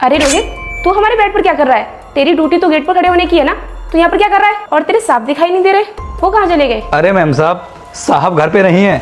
अरे रोहित, तू हमारे बेड पर क्या कर रहा है? तेरी ड्यूटी तो गेट पर खड़े होने की है ना, तू यहाँ पर क्या कर रहा है? और तेरे साहब दिखाई नहीं दे रहे, वो कहाँ चले गए? अरे मैम साहब घर पे नहीं है,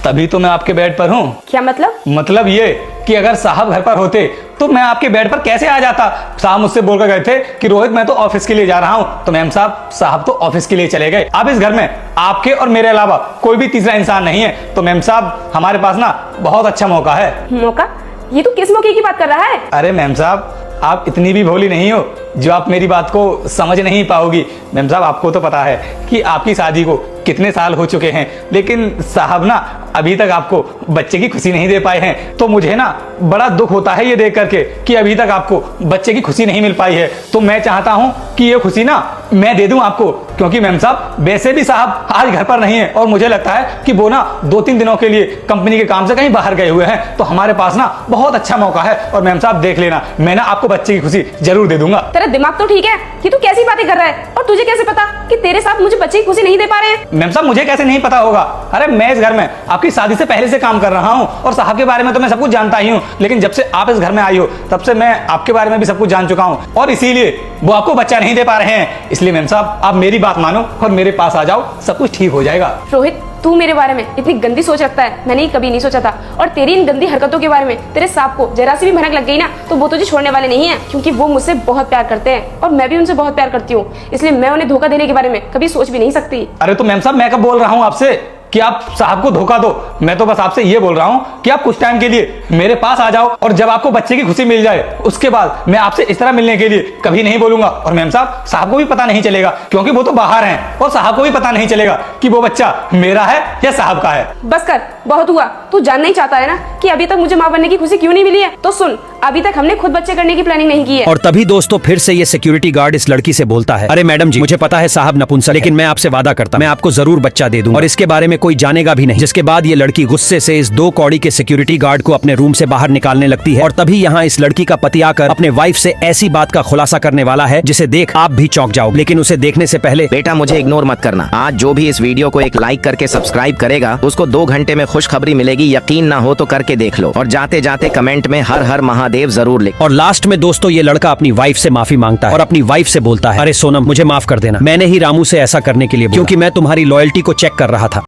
तभी तो मैं आपके बेड पर हूँ। क्या मतलब? मतलब ये कि अगर साहब घर पर होते तो मैं आपके बेड पर कैसे आ जाता। साहब मुझसे बोलकर गए थे कि रोहित मैं तो ऑफिस के लिए जा रहा हूँ, तो मैम साहब तो ऑफिस के लिए चले गए। अब इस घर में आपके और मेरे अलावा कोई भी तीसरा इंसान नहीं है, तो मैम साहब हमारे पास ना बहुत अच्छा मौका है। मौका? ये तू किस मौके की बात कर रहा है? अरे मैम साहब, आप इतनी भी भोली नहीं हो जो आप मेरी बात को समझ नहीं पाओगी। मैम साहब, आपको तो पता है कि आपकी शादी को कितने साल हो चुके हैं, लेकिन साहब ना अभी तक आपको बच्चे की खुशी नहीं दे पाए हैं। तो मुझे ना बड़ा दुख होता है ये देख करके कि अभी तक आपको बच्चे की खुशी नहीं मिल पाई है। तो मैं चाहता हूँ कि ये खुशी ना मैं दे दूं आपको, क्योंकि मैम साहब वैसे भी साहब आज घर पर नहीं है और मुझे लगता है कि वो ना 2-3 दिनों के लिए कंपनी के काम से कहीं बाहर गए हुए हैं। तो हमारे पास ना बहुत अच्छा मौका है और मैम साहब देख लेना, मैं ना आपको बच्चे की खुशी जरूर दे दूंगा। तेरा दिमाग तो ठीक है? ये तू कैसी बातें कर रहा है? और तुझे कैसे पता कि तेरे साथ मुझे बच्चे की खुशी नहीं दे पा रहे हैं? मैम साहब, मुझे कैसे नहीं पता होगा? अरे मैं इस घर में आपकी शादी से पहले से काम कर रहा हूँ और साहब के बारे में तो मैं सब कुछ जानता ही हूँ, लेकिन जब से आप इस घर में आई हो तब से मैं आपके बारे में भी सब कुछ जान चुका हूँ और इसीलिए वो आपको बच्चा नहीं दे पा रहे हैं। इसलिए मैम साहब आप मेरी बात मानो और मेरे पास आ जाओ, सब कुछ ठीक हो जाएगा। रोहित, तू मेरे बारे में इतनी गंदी सोच रखता है, मैंने कभी नहीं सोचा था। और तेरी इन गंदी हरकतों के बारे में तेरे साहब को जरा सी भी भनक लग गई ना, तो वो तुझे छोड़ने वाले नहीं है, क्योंकि वो मुझसे बहुत प्यार करते हैं और मैं भी उनसे बहुत प्यार करती हूँ। इसलिए मैं उन्हें धोखा देने के बारे में कभी सोच भी नहीं सकती। अरे तो मैम साहब, मैं कब बोल रहा हूँ आपसे कि आप साहब को धोखा दो? मैं तो बस आपसे ये बोल रहा हूँ कि आप कुछ टाइम के लिए मेरे पास आ जाओ और जब आपको बच्चे की खुशी मिल जाए उसके बाद मैं आपसे इस तरह मिलने के लिए कभी नहीं बोलूंगा। और मैम साहब को भी पता नहीं चलेगा, क्योंकि वो तो बाहर हैं और साहब को भी पता नहीं चलेगा कि वो बच्चा मेरा है या साहब का है। बस कर, बहुत हुआ। तू जानना ही चाहता है ना कि अभी तक मुझे माँ बनने की खुशी क्यों नहीं मिली है? तो सुन, अभी तक हमने खुद बच्चे करने की प्लानिंग नहीं की है। और तभी दोस्तों फिर से ये सिक्योरिटी गार्ड इस लड़की से बोलता है, अरे मैडम जी, मुझे पता है साहब नपुंसक, लेकिन मैं आपसे वादा करता मैं आपको जरूर बच्चा दे दूंगा और इसके बारे में कोई जानेगा भी नहीं। जिसके बाद ये लड़की गुस्से से इस 2 कौड़ी के सिक्योरिटी गार्ड को अपने रूम से बाहर निकालने लगती है। और तभी यहाँ इस लड़की का पति आकर अपने वाइफ से ऐसी बात का खुलासा करने वाला है जिसे देख आप भी चौंक जाओ। लेकिन उसे देखने से पहले बेटा मुझे इग्नोर मत करना। आज जो भी इस वीडियो को एक लाइक करके सब्सक्राइब करेगा उसको 2 घंटे में खुशखबरी मिलेगी। यकीन ना हो तो करके देख लो और जाते जाते कमेंट में हर हर महादेव जरूर लिख। और लास्ट में दोस्तों ये लड़का अपनी वाइफ से माफी मांगता है और अपनी वाइफ से बोलता है, अरे सोनम, मुझे माफ कर देना, मैंने ही रामू से ऐसा करने के लिए बोला, क्योंकि मैं तुम्हारी लॉयल्टी को चेक कर रहा था।